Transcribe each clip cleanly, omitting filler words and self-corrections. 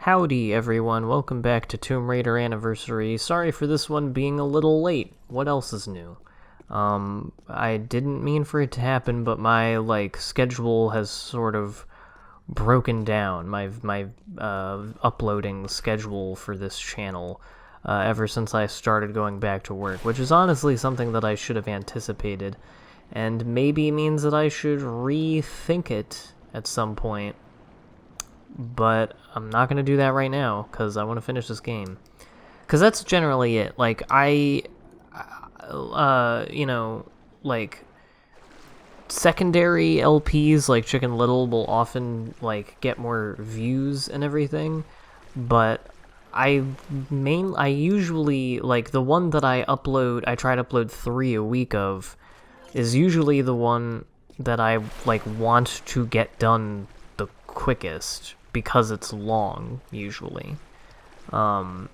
Howdy everyone, welcome back to Tomb Raider Anniversary. Sorry for this one being a little late. What else is new? I didn't mean for it to happen, but my, schedule has sort of broken down. My uploading schedule for this channel, ever since I started going back to work, which is honestly something that I should have anticipated, and maybe means that I should rethink it at some point. But I'm not going to do that right now, because I want to finish this game. Because that's generally it. Secondary LPs like Chicken Little will often, get more views and everything. But I usually, the one that I try to upload 3 a week of, is usually the one that I, want to get done the quickest. Because it's long, usually. Or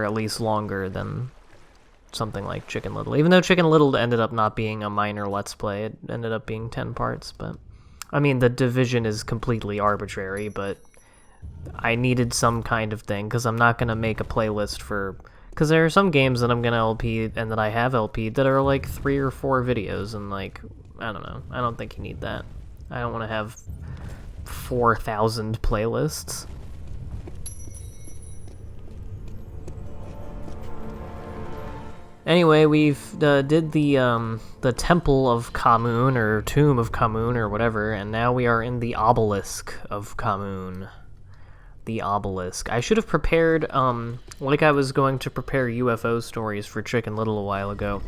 at least longer than something like Chicken Little. Even though Chicken Little ended up not being a minor Let's Play, it ended up being 10 parts, but... I mean, the division is completely arbitrary, but I needed some kind of thing, because I'm not going to make a playlist for... Because there are some games that I'm going to LP, and that I have LP'd, that are 3 or 4 videos, and I don't know. I don't think you need that. I don't want to have 4,000 playlists. Anyway, we've did the Temple of Khamoon, or Tomb of Khamoon, or whatever, and now we are in the Obelisk of Khamoon. The Obelisk. I should have prepared, like I was going to prepare UFO stories for Chicken Little a while ago.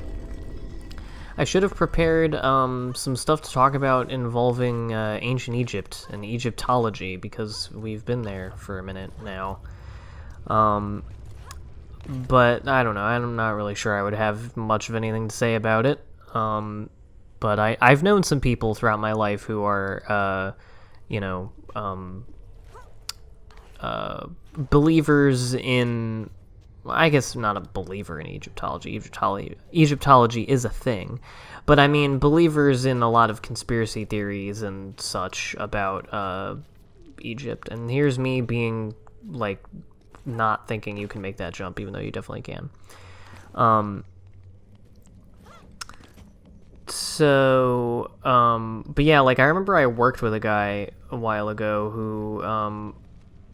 I should have prepared some stuff to talk about involving ancient Egypt and Egyptology, because we've been there for a minute now. But I don't know, I'm not really sure I would have much of anything to say about it. But I've known some people throughout my life who are, believers in... I guess not a believer in Egyptology. Egyptology is a thing. But I mean, believers in a lot of conspiracy theories and such about Egypt. And here's me being, not thinking you can make that jump, even though you definitely can. But yeah, I remember I worked with a guy a while ago who,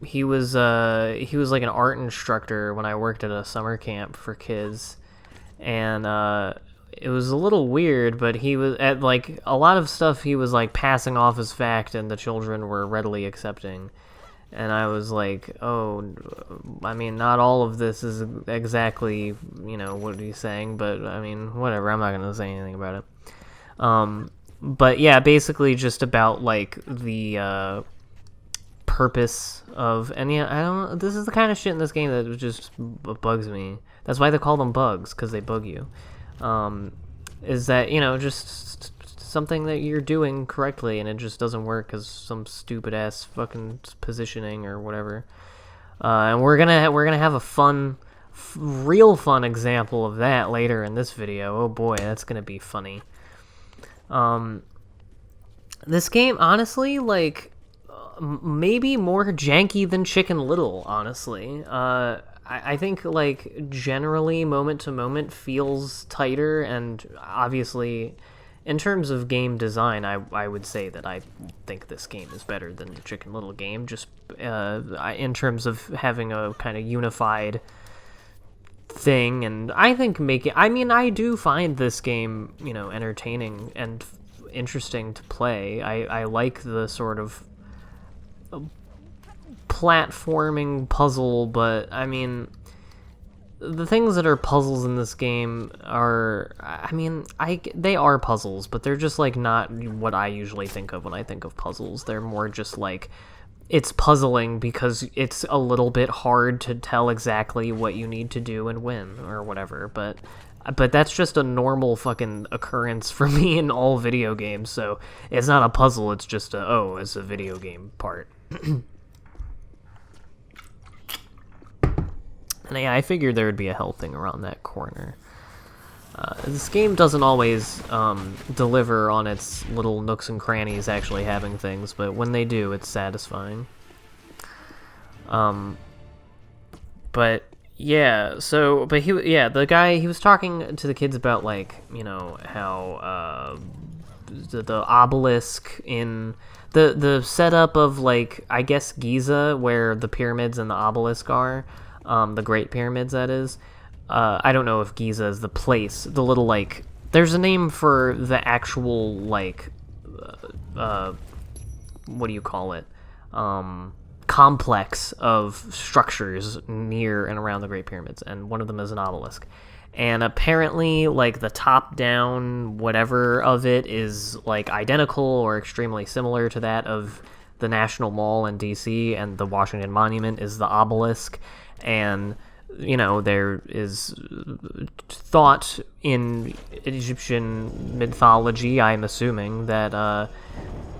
he was like an art instructor when I worked at a summer camp for kids, and it was a little weird, but he was at a lot of stuff he was passing off as fact, and the children were readily accepting. And I was like, oh, I mean, not all of this is exactly, what he's saying, but I mean, whatever, I'm not gonna say anything about it. But yeah, basically just about the purpose of, and yeah, I don't know, this is the kind of shit in this game that just bugs me. That's why they call them bugs, because they bug you. Is that, just something that you're doing correctly and it just doesn't work because some stupid ass fucking positioning or whatever. And we're gonna have a real fun example of that later in this video. Oh boy, that's gonna be funny. This game, honestly, maybe more janky than Chicken Little, honestly. I think, generally, moment to moment feels tighter, and obviously, in terms of game design, I would say that I think this game is better than the Chicken Little game, just in terms of having a kind of unified thing, and I think I do find this game, entertaining and interesting to play. I like the sort of platforming puzzle, but I mean, the things that are puzzles in this game are, they are puzzles, but they're just not what I usually think of when I think of puzzles. They're more just it's puzzling because it's a little bit hard to tell exactly what you need to do and when or whatever, but that's just a normal fucking occurrence for me in all video games, so it's not a puzzle, it's just it's a video game part. And yeah, I figured there would be a health thing around that corner. This game doesn't always deliver on its little nooks and crannies actually having things, but when they do, it's satisfying. But yeah, so but the guy, he was talking to the kids about like, you know, how the obelisk in the setup of like, I guess Giza, where the pyramids and the obelisk are, the Great Pyramids, that is. I don't know if Giza is the place, the little like, there's a name for the actual like, what do you call it? Complex of structures near and around the Great Pyramids, and one of them is an obelisk. And apparently, like, the top-down whatever of it is, like, identical or extremely similar to that of the National Mall in D.C., and the Washington Monument is the obelisk. And, you know, there is thought in Egyptian mythology, I'm assuming, that,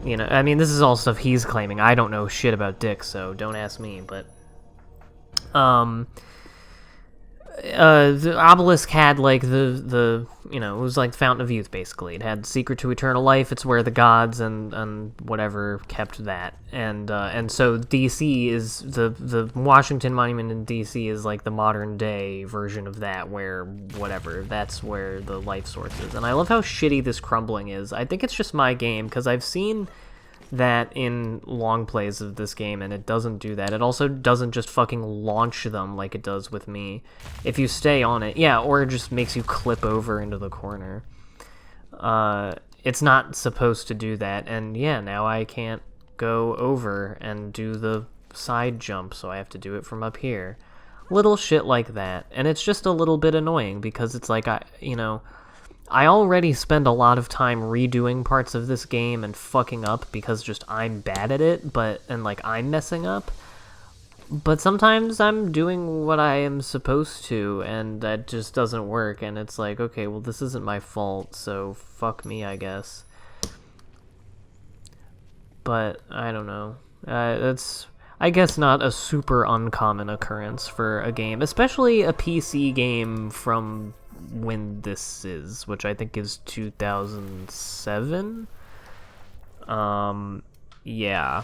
you know, I mean, this is all stuff he's claiming. I don't know shit about dicks, so don't ask me, but, the obelisk had, like, the you know, it was like the Fountain of Youth, basically. It had secret to eternal life. It's where the gods and whatever kept that. And so D.C. is, the Washington Monument in D.C. is, like, the modern-day version of that, where, whatever, that's where the life source is. And I love how shitty this crumbling is. I think it's just my game, because I've seen that in long plays of this game, and it doesn't do that. It also doesn't just fucking launch them like it does with me. If you stay on it, yeah, or it just makes you clip over into the corner. It's not supposed to do that, and yeah, now I can't go over and do the side jump, so I have to do it from up here. Little shit like that, and it's just a little bit annoying, because it's like, I already spend a lot of time redoing parts of this game and fucking up because just I'm bad at it, and like I'm messing up. But sometimes I'm doing what I am supposed to, and that just doesn't work, and it's like, okay, well, this isn't my fault, so fuck me, I guess. But I don't know. That's, I guess, not a super uncommon occurrence for a game, especially a PC game from when this is, which I think is 2007. Yeah.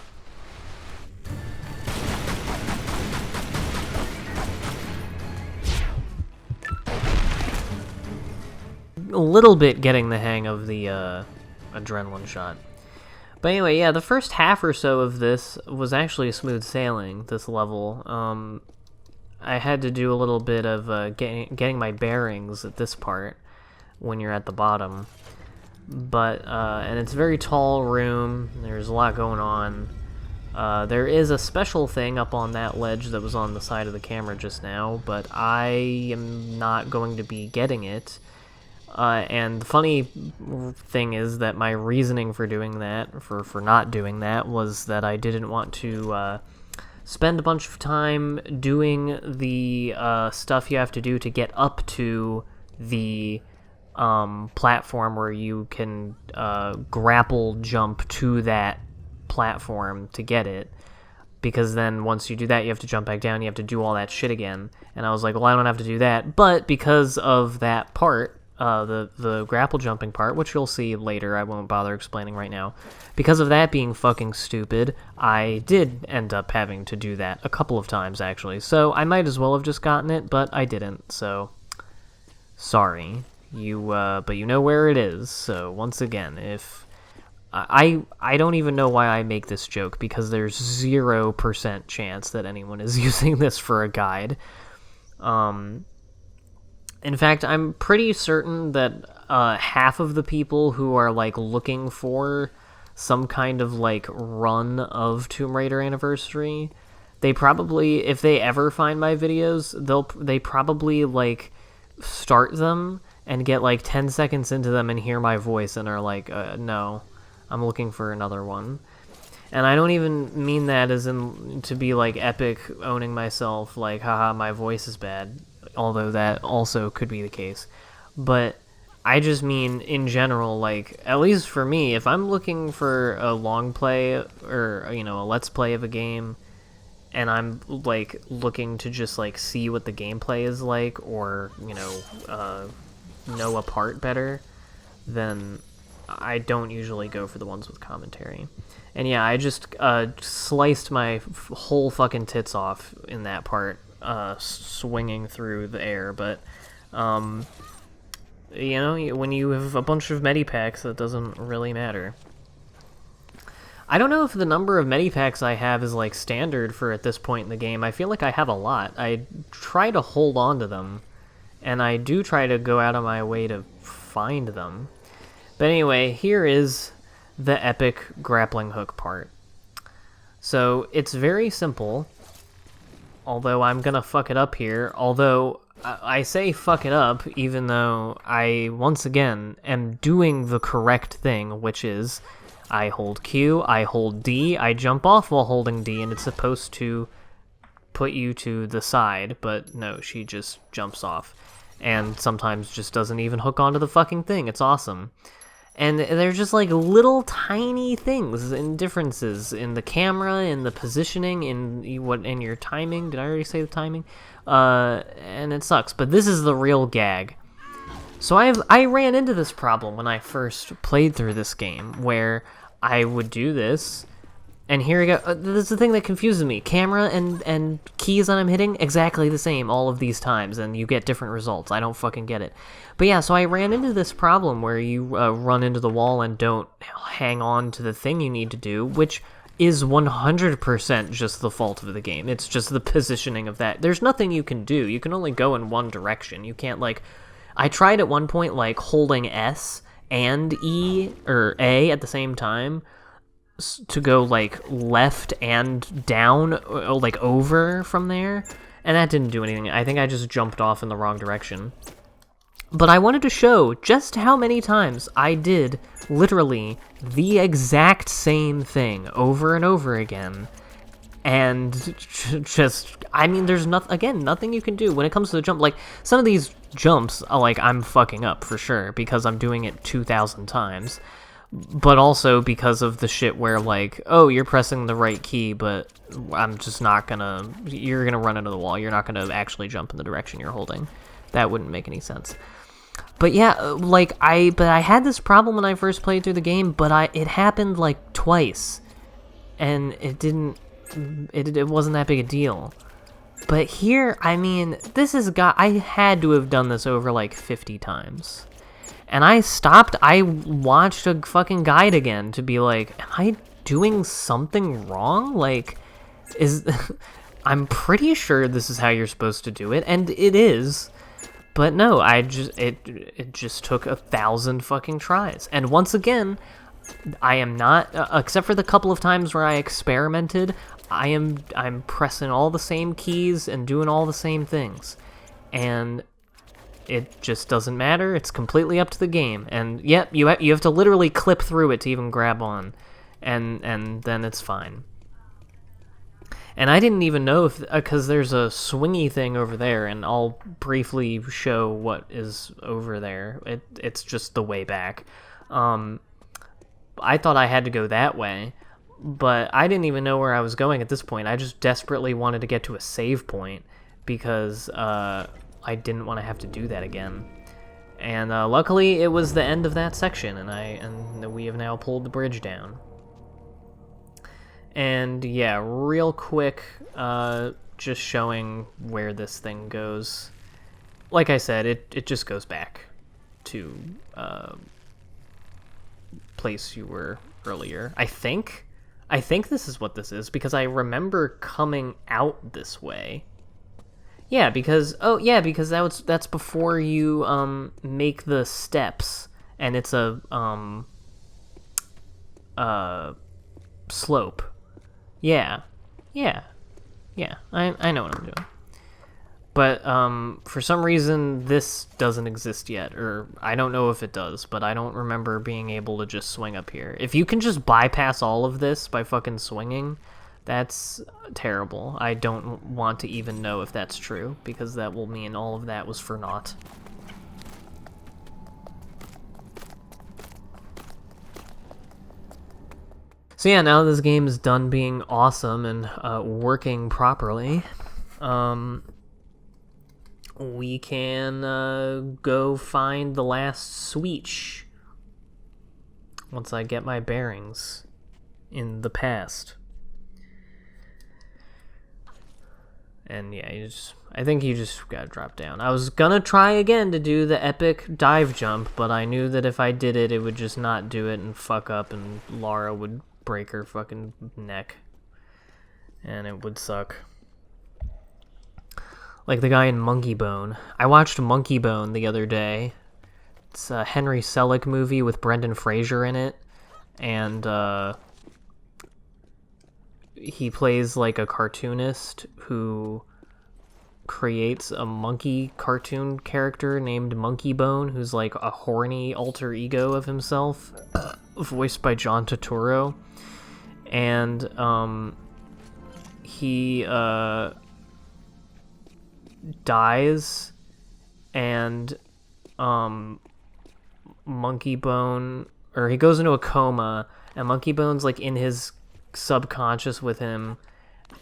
A little bit getting the hang of the adrenaline shot. But anyway, yeah, the first half or so of this was actually smooth sailing, this level. I had to do a little bit of getting my bearings at this part when you're at the bottom. But, and it's a very tall room, there's a lot going on. There is a special thing up on that ledge that was on the side of the camera just now, but I am not going to be getting it. And the funny thing is that my reasoning for doing that, for not doing that, was that I didn't want to spend a bunch of time doing the stuff you have to do to get up to the platform where you can grapple jump to that platform to get it. Because then once you do that, you have to jump back down, you have to do all that shit again. And I was like, well, I don't have to do that. But because of that part, the grapple jumping part, which you'll see later, I won't bother explaining right now. Because of that being fucking stupid, I did end up having to do that a couple of times, actually. So I might as well have just gotten it, but I didn't, so sorry. But you know where it is, so once again, if... I don't even know why I make this joke, because there's 0% chance that anyone is using this for a guide. In fact, I'm pretty certain that half of the people who are, like, looking for some kind of, like, run of Tomb Raider Anniversary, they probably, if they ever find my videos, they probably, like, start them and get, like, 10 seconds into them and hear my voice and are like, no, I'm looking for another one. And I don't even mean that as in to be, like, epic owning myself, like, haha, my voice is bad. Although that also could be the case. But I just mean, in general, like, at least for me, if I'm looking for a long play, or, you know, a let's play of a game, and I'm, like, looking to just, like, see what the gameplay is like, or, you know a part better, then I don't usually go for the ones with commentary. And yeah, I just sliced my whole fucking tits off in that part, swinging through the air. But, you know, when you have a bunch of medipacks, that doesn't really matter. I don't know if the number of medipacks I have is, like, standard for at this point in the game. I feel like I have a lot. I try to hold on to them, and I do try to go out of my way to find them. But anyway, here is the epic grappling hook part. So, it's very simple, although I'm gonna fuck it up here. Although, I say fuck it up, even though I, once again, am doing the correct thing, which is I hold Q, I hold D, I jump off while holding D, and it's supposed to put you to the side, but no, she just jumps off. And sometimes just doesn't even hook onto the fucking thing. It's awesome. And they're just like little tiny things and differences in the camera, in the positioning, in your timing. Did I already say the timing? And it sucks, but this is the real gag. So I ran into this problem when I first played through this game, where I would do this, and here we go. This is the thing that confuses me. Camera and keys that I'm hitting, exactly the same all of these times, and you get different results. I don't fucking get it. But yeah, so I ran into this problem where you run into the wall and don't hang on to the thing you need to do, which is 100% just the fault of the game. It's just the positioning of that. There's nothing you can do. You can only go in one direction. You can't, like... I tried at one point, like, holding S and E, or A at the same time, to go, like, left and down, like, over from there, and that didn't do anything. I think I just jumped off in the wrong direction. But I wanted to show just how many times I did literally the exact same thing over and over again. And just, I mean, there's nothing you can do when it comes to the jump. Like, some of these jumps, like, I'm fucking up for sure because I'm doing it 2,000 times. But also because of the shit where, like, oh, you're pressing the right key, but I'm just not gonna, you're gonna run into the wall. You're not gonna actually jump in the direction you're holding. That wouldn't make any sense. But yeah, like, I had this problem when I first played through the game, but it happened, like, twice. And it wasn't that big a deal. But here, I mean, I had to have done this over, like, 50 times. And I stopped, I watched a fucking guide again to be like, am I doing something wrong? Like, I'm pretty sure this is how you're supposed to do it, and it is. But no, it just took 1,000 fucking tries. And once again, I am not, except for the couple of times where I experimented, I'm pressing all the same keys and doing all the same things. And it just doesn't matter. It's completely up to the game. And yep, you have to literally clip through it to even grab on. And then it's fine. And I didn't even know if, because there's a swingy thing over there, and I'll briefly show what is over there. It's just the way back. I thought I had to go that way, but I didn't even know where I was going at this point. I just desperately wanted to get to a save point, because I didn't want to have to do that again. And luckily, it was the end of that section, and we have now pulled the bridge down. And yeah, real quick, just showing where this thing goes. Like I said, it just goes back to place you were earlier. I think this is what this is, because I remember coming out this way. Yeah, because that's before you make the steps, and it's a slope. Yeah. I know what I'm doing. But for some reason this doesn't exist yet, or I don't know if it does, but I don't remember being able to just swing up here. If you can just bypass all of this by fucking swinging, that's terrible. I don't want to even know if that's true, because that will mean all of that was for naught. So yeah, now this game is done being awesome and working properly, we can go find the last switch. once I get my bearings in the past. And yeah, I think you just gotta drop down. I was gonna try again to do the epic dive jump, but I knew that if I did it, it would just not do it and fuck up, and Lara would break her fucking neck. And it would suck. Like the guy in Monkeybone. I watched Monkeybone the other day. It's a Henry Selick movie with Brendan Fraser in it. And, he plays like a cartoonist who creates a monkey cartoon character named Monkeybone, who's like a horny alter ego of himself, voiced by John Turturro. And he dies, and Monkeybone, or he goes into a coma, and Monkeybone's like in his subconscious with him,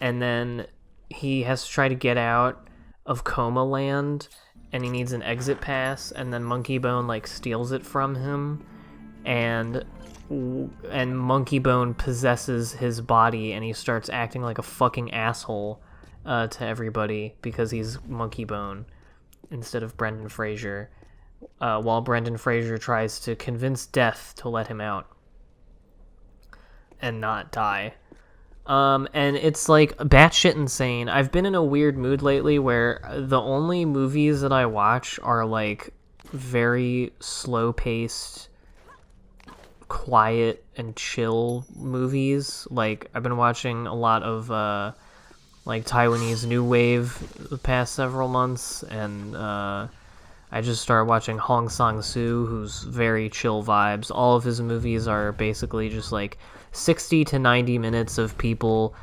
and then he has to try to get out of coma land, and he needs an exit pass, and then Monkeybone like steals it from him, and Monkeybone possesses his body, and he starts acting like a fucking asshole to everybody because he's Monkeybone instead of Brendan Fraser, while Brendan Fraser tries to convince Death to let him out and not die. And it's like batshit insane. I've been in a weird mood lately where the only movies that I watch are like very slow-paced, quiet and chill movies. Like I've been watching a lot of like Taiwanese new wave the past several months, and I just started watching Hong Sang-soo, who's very chill vibes. All of his movies are basically just like 60 to 90 minutes of people,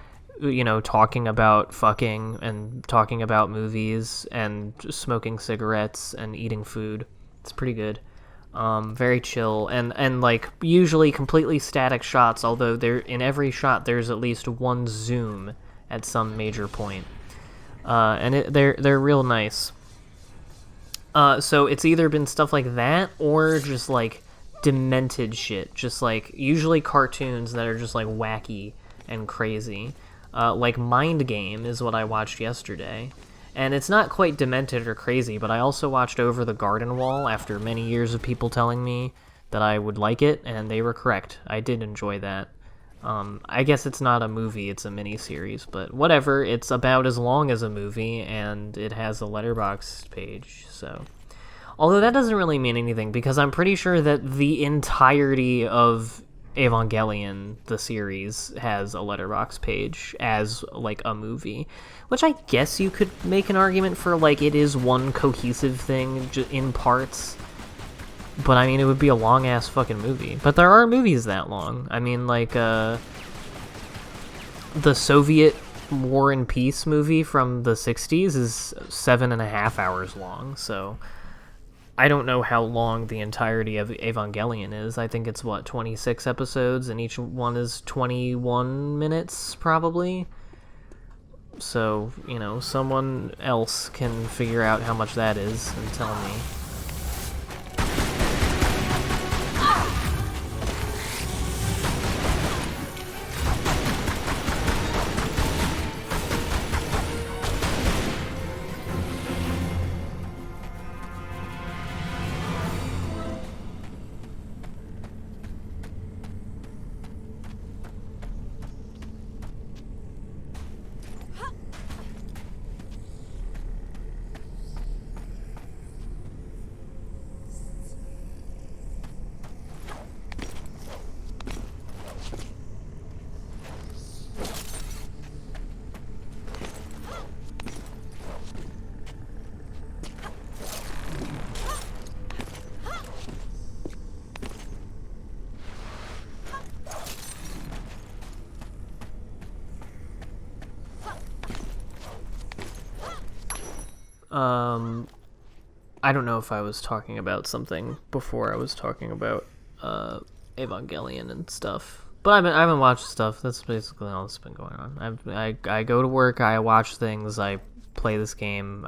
you know, talking about fucking and talking about movies and smoking cigarettes and eating food. It's pretty good. Very chill, and like usually completely static shots, although in every shot there's at least one zoom at some major point. And they're real nice. So it's either been stuff like that or just like demented shit, just like usually cartoons that are just like wacky and crazy. Like Mind Game is what I watched yesterday, and it's not quite demented or crazy, but I also watched Over the Garden Wall after many years of people telling me that I would like it, and they were correct. I did enjoy that. I guess it's not a movie, it's a mini-series, but whatever. It's about as long as a movie, and it has a Letterboxd page, so... Although that doesn't really mean anything, because I'm pretty sure that the entirety of Evangelion, the series, has a Letterboxd page as, like, a movie. Which I guess you could make an argument for, like, it is one cohesive thing in parts. But, I mean, it would be a long-ass fucking movie. But there are movies that long. I mean, like, the Soviet War and Peace movie from the 60s is 7.5 hours long, so... I don't know how long the entirety of Evangelion is. I think it's, 26 episodes, and each one is 21 minutes, probably? So, you know, someone else can figure out how much that is and tell me. I don't know if I was talking about something before I was talking about Evangelion and stuff, but I've been watching stuff. That's basically all that's been going on. I go to work, I watch things, I play this game,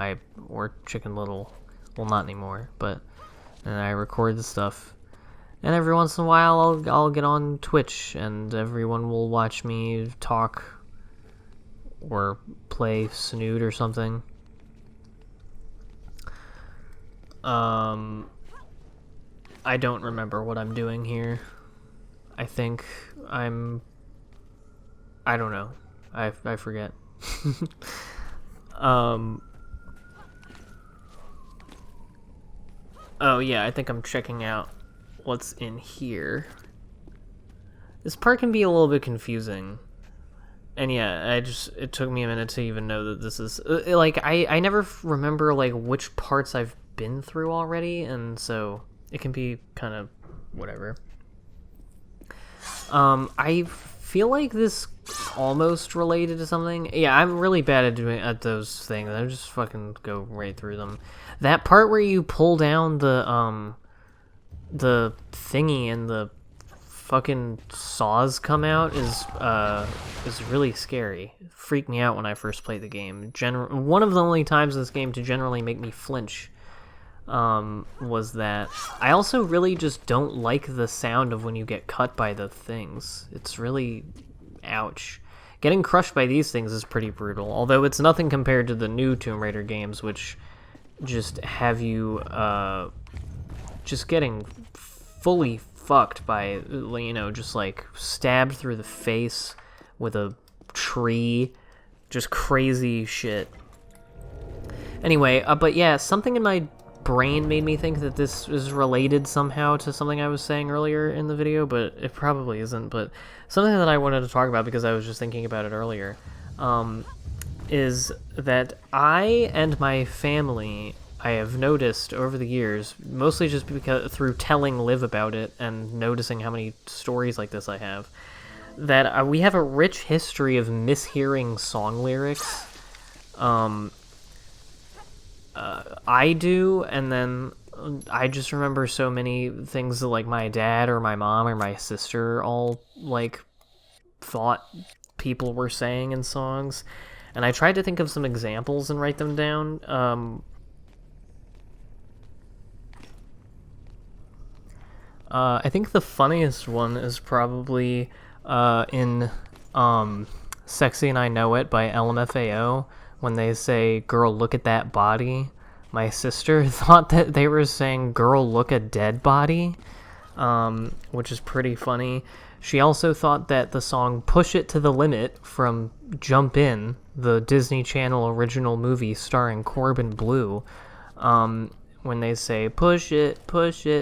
or Chicken Little, well, not anymore, but and I record the stuff, And every once in a while, I'll get on Twitch, and everyone will watch me talk or play Snood or something. I don't remember what I'm doing here. I think I don't know. I forget. Oh yeah, I think I'm checking out what's in here. This part can be a little bit confusing. And yeah, it took me a minute to even know that this is like I never remember like which parts I've been through already, and so it can be kind of whatever. I feel like this almost related to something. Yeah, I'm really bad at those things. I just fucking go right through them. That part where you pull down the thingy and the fucking saws come out is really scary. It freaked me out when I first played the game. One of the only times in this game to generally make me flinch was that. I also really just don't like the sound of when you get cut by the things. It's really ouch. Getting crushed by these things is pretty brutal, although it's nothing compared to the new Tomb Raider games, which just have you just getting fully fucked by, you know, just like stabbed through the face with a tree, just crazy shit. Anyway, but yeah, something in my brain made me think that this is related somehow to something I was saying earlier in the video, but it probably isn't. But something that I wanted to talk about because I was just thinking about it earlier is that I and my family, I have noticed over the years, mostly just because through telling Liv about it and noticing how many stories like this I have, that we have a rich history of mishearing song lyrics. I do, and then I just remember so many things that like my dad or my mom or my sister all like thought people were saying in songs, and I tried to think of some examples and write them down. I think the funniest one is probably in Sexy and I Know It by LMFAO, when they say, "Girl, look at that body." My sister thought that they were saying, "Girl, look a dead body," which is pretty funny. She also thought that the song "Push It to the Limit" from Jump In, the Disney Channel original movie starring Corbin Bleu, when they say push it,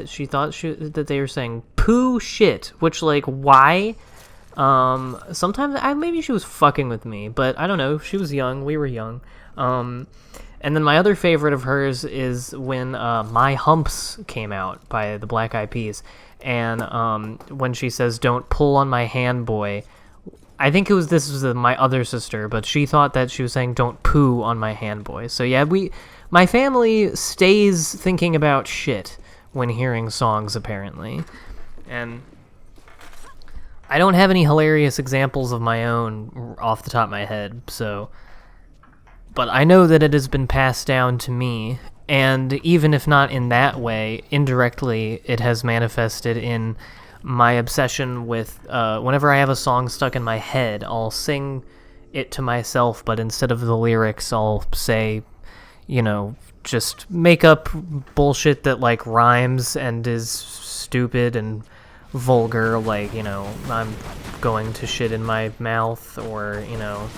she thought that they were saying poo shit, which, like, why? Sometimes maybe she was fucking with me, but I don't know. She was young. We were young. And then my other favorite of hers is when My Humps came out by the Black Eyed Peas, and when she says "Don't pull on my hand, boy." I think this was my other sister, but she thought that she was saying "Don't poo on my hand, boy." So yeah, my family stays thinking about shit when hearing songs, apparently. And I don't have any hilarious examples of my own off the top of my head, so... But I know that it has been passed down to me, and even if not in that way, indirectly it has manifested in my obsession with... whenever I have a song stuck in my head, I'll sing it to myself, but instead of the lyrics, I'll say... you know, just make up bullshit that, like, rhymes and is stupid and vulgar, like, you know, I'm going to shit in my mouth, or, you know,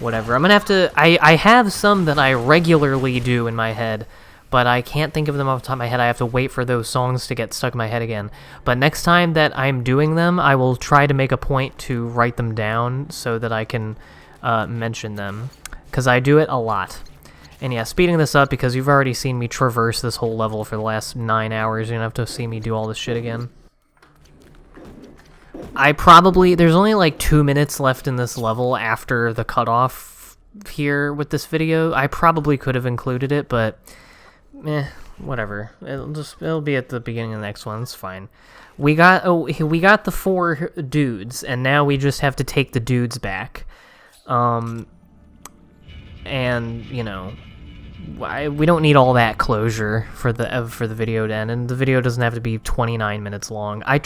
whatever. I'm gonna have to... I have some that I regularly do in my head, but I can't think of them off the top of my head. I have to wait for those songs to get stuck in my head again. But next time that I'm doing them, I will try to make a point to write them down so that I can mention them, because I do it a lot. And yeah, speeding this up, because you've already seen me traverse this whole level for the last 9 hours. You're gonna have to see me do all this shit again. There's only like 2 minutes left in this level after the cutoff here with this video. I probably could have included it, but whatever. It'll be at the beginning of the next one. It's fine. We got the 4 dudes, and now we just have to take the dudes back. And, you know, we don't need all that closure for the video to end, and the video doesn't have to be 29 minutes long. I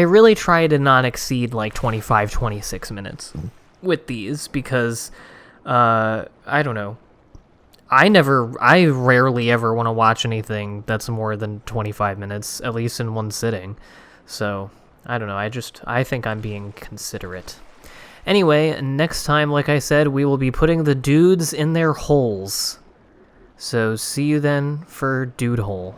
really try to not exceed like 25, 26 minutes with these, because I don't know. I rarely ever want to watch anything that's more than 25 minutes, at least in one sitting. So, I don't know, I think I'm being considerate. Anyway, next time, like I said, we will be putting the dudes in their holes. So, see you then for Dude Hole.